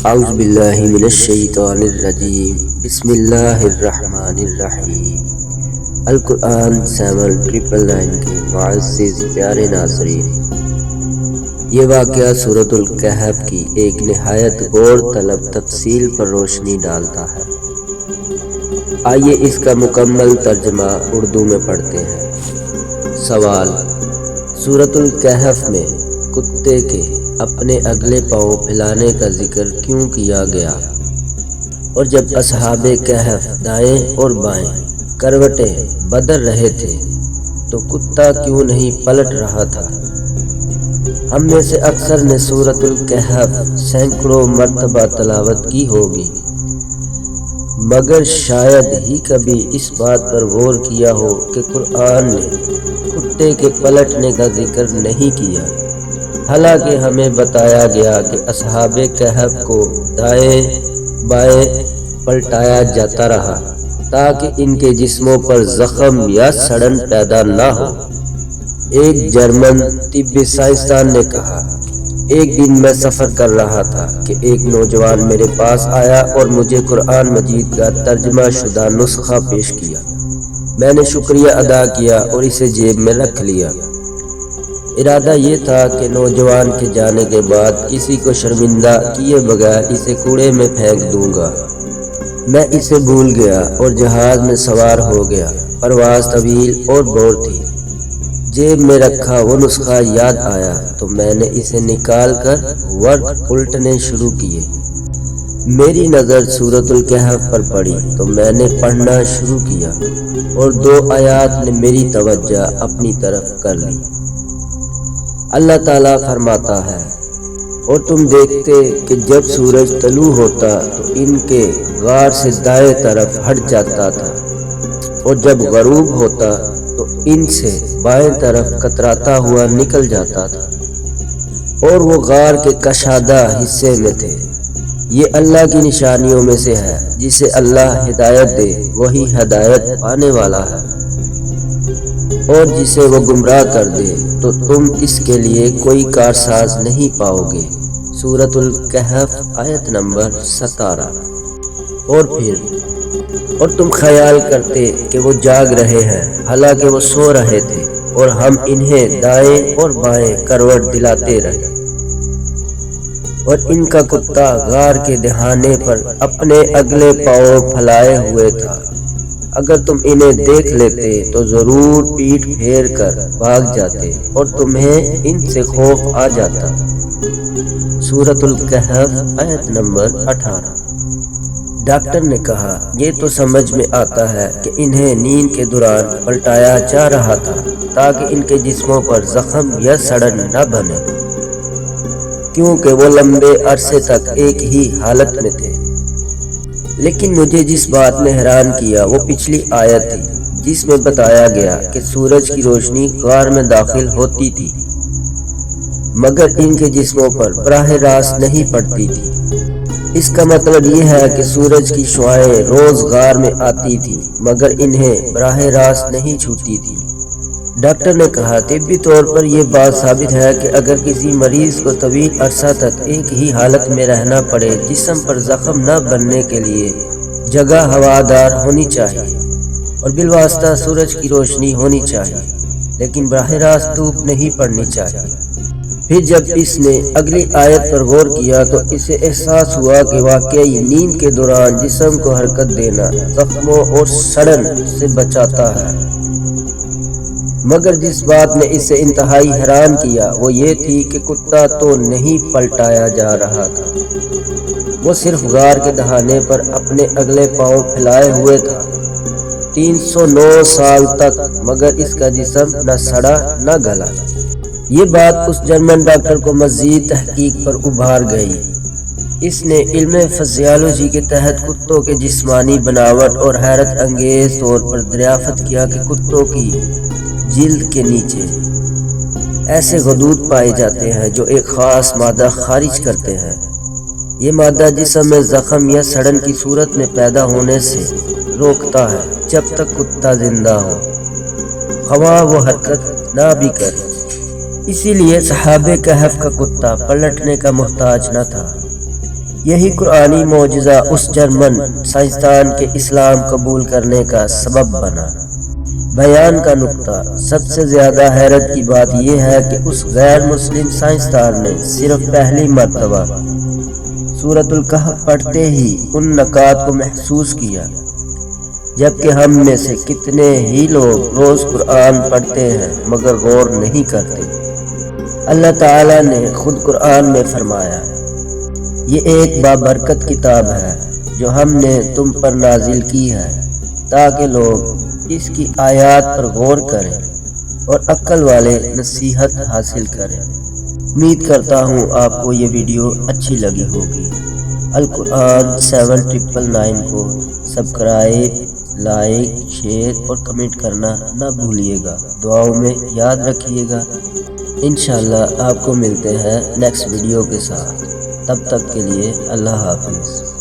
اعوذ باللہ من الشیطان الرجیم بسم اللہ الرحمن الرحیم۔ القرآن 7999 کے معزز پیارے ناظرین، یہ واقعہ سورۃ الکہف کی ایک نہایت غور طلب تفصیل پر روشنی ڈالتا ہے۔ آئیے اس کا مکمل ترجمہ اردو میں پڑھتے ہیں۔ سوال: سورۃ الکہف میں کتے کے اپنے اگلے پاؤں پھیلانے کا ذکر کیوں کیا گیا؟ اور جب اصحاب کہف دائیں اور بائیں کروٹیں بدل رہے تھے تو کتا کیوں نہیں پلٹ رہا تھا؟ ہم میں سے اکثر نے سورۃ الکہف سینکڑوں مرتبہ تلاوت کی ہوگی، مگر شاید ہی کبھی اس بات پر غور کیا ہو کہ قرآن نے کتے کے پلٹنے کا ذکر نہیں کیا، حالانکہ ہمیں بتایا گیا کہ اصحاب کہف کو دائیں بائیں پلٹایا جاتا رہا تاکہ ان کے جسموں پر زخم یا سڑن پیدا نہ ہو۔ ایک جرمن طبی سائنسدان نے کہا، ایک دن میں سفر کر رہا تھا کہ ایک نوجوان میرے پاس آیا اور مجھے قرآن مجید کا ترجمہ شدہ نسخہ پیش کیا۔ میں نے شکریہ ادا کیا اور اسے جیب میں رکھ لیا۔ ارادہ یہ تھا کہ نوجوان کے جانے کے بعد کسی کو شرمندہ کیے بغیر اسے کوڑے میں پھینک دوں گا۔ میں اسے بھول گیا اور جہاز میں سوار ہو گیا۔ پرواز طویل اور بور تھی۔ جیب میں رکھا وہ نسخہ یاد آیا تو میں نے اسے نکال کر ورق الٹنے شروع کیے۔ میری نظر سورۃ الکہف پر پڑی تو میں نے پڑھنا شروع کیا اور 2 آیات نے میری توجہ اپنی طرف کر لی۔ اللہ تعالیٰ فرماتا ہے، اور تم دیکھتے کہ جب سورج طلوع ہوتا تو ان کے غار سے دائیں طرف ہٹ جاتا تھا، اور جب غروب ہوتا تو ان سے بائیں طرف کتراتا ہوا نکل جاتا تھا، اور وہ غار کے کشادہ حصے میں تھے۔ یہ اللہ کی نشانیوں میں سے ہے، جسے اللہ ہدایت دے وہی ہدایت پانے والا ہے، اور جسے وہ گمراہ کر دے تو تم اس کے لیے کوئی کارساز نہیں پاؤ گے۔ سورۃ الکہف آیت نمبر 17۔ اور تم خیال کرتے کہ وہ جاگ رہے ہیں، حالانکہ وہ سو رہے تھے، اور ہم انہیں دائیں اور بائیں کروٹ دلاتے رہے، اور ان کا کتا غار کے دہانے پر اپنے اگلے پاؤں پھیلائے ہوئے تھا۔ اگر تم انہیں دیکھ لیتے تو ضرور پیٹھ پھیر کر بھاگ جاتے اور تمہیں ان سے خوف آ جاتا۔ سورۃ الکہف آیت نمبر 18۔ ڈاکٹر نے کہا، یہ تو سمجھ میں آتا ہے کہ انہیں نیند کے دوران پلٹایا جا رہا تھا تاکہ ان کے جسموں پر زخم یا سڑن نہ بنے، کیونکہ وہ لمبے عرصے تک ایک ہی حالت میں تھے۔ لیکن مجھے جس بات نے حیران کیا وہ پچھلی آیت تھی، جس میں بتایا گیا کہ سورج کی روشنی غار میں داخل ہوتی تھی، مگر ان کے جسموں پر براہ راست نہیں پڑتی تھی۔ اس کا مطلب یہ ہے کہ سورج کی شعاعیں روز غار میں آتی تھی، مگر انہیں براہ راست نہیں چھوتی تھی۔ ڈاکٹر نے کہا، طبی طور پر یہ بات ثابت ہے کہ اگر کسی مریض کو طویل عرصہ تک ایک ہی حالت میں رہنا پڑے، جسم پر زخم نہ بننے کے لیے جگہ ہوادار ہونی چاہیے اور بالواسطہ سورج کی روشنی ہونی چاہیے، لیکن براہ راست دھوپ نہیں پڑنی چاہیے۔ پھر جب اس نے اگلی آیت پر غور کیا تو اسے احساس ہوا کہ واقعی نیند کے دوران جسم کو حرکت دینا زخموں اور سڑن سے بچاتا ہے، مگر جس بات نے اسے انتہائی حیران کیا وہ یہ تھی کہ کتا تو نہیں پلٹایا جا رہا تھا، وہ صرف غار کے دہانے پر اپنے اگلے پاؤں پھیلائے ہوئے تھا 309 سال تک، مگر اس کا جسم نہ سڑا نہ گلا۔ یہ بات اس جرمن ڈاکٹر کو مزید تحقیق پر ابھار گئی۔ اس نے علم فزیالوجی کے تحت کتوں کے جسمانی بناوٹ اور حیرت انگیز طور پر دریافت کیا کہ کتوں کی جلد کے نیچے ایسے غدود پائے جاتے ہیں جو ایک خاص مادہ خارج کرتے ہیں۔ یہ مادہ جسم میں زخم یا سڑن کی صورت میں پیدا ہونے سے روکتا ہے جب تک کتا زندہ ہو، خواہ وہ حرکت نہ بھی کرے۔ اسی لیے صحابہ کہف کا کتا پلٹنے کا محتاج نہ تھا۔ یہی قرآنی معجزہ اس جرمن سائنسدان کے اسلام قبول کرنے کا سبب بنا۔ بیان کا نقطہ: سب سے زیادہ حیرت کی بات یہ ہے کہ اس غیر مسلم سائنسدان نے صرف پہلی مرتبہ سورۃ الکہف پڑھتے ہی ان نکات کو محسوس کیا، جبکہ ہم میں سے کتنے ہی لوگ روز قرآن پڑھتے ہیں مگر غور نہیں کرتے۔ اللہ تعالیٰ نے خود قرآن میں فرمایا، یہ ایک بابرکت کتاب ہے جو ہم نے تم پر نازل کی ہے تاکہ لوگ اس کی آیات پر غور کریں اور عقل والے نصیحت حاصل کریں۔ امید کرتا ہوں آپ کو یہ ویڈیو اچھی لگی ہوگی۔ القرآن 7999 کو سبسکرائب، لائک، شیئر اور کمنٹ کرنا نہ بھولیے گا۔ دعاؤں میں یاد رکھیے گا۔ انشاءاللہ آپ کو ملتے ہیں نیکسٹ ویڈیو کے ساتھ۔ تب تک کے لیے اللہ حافظ۔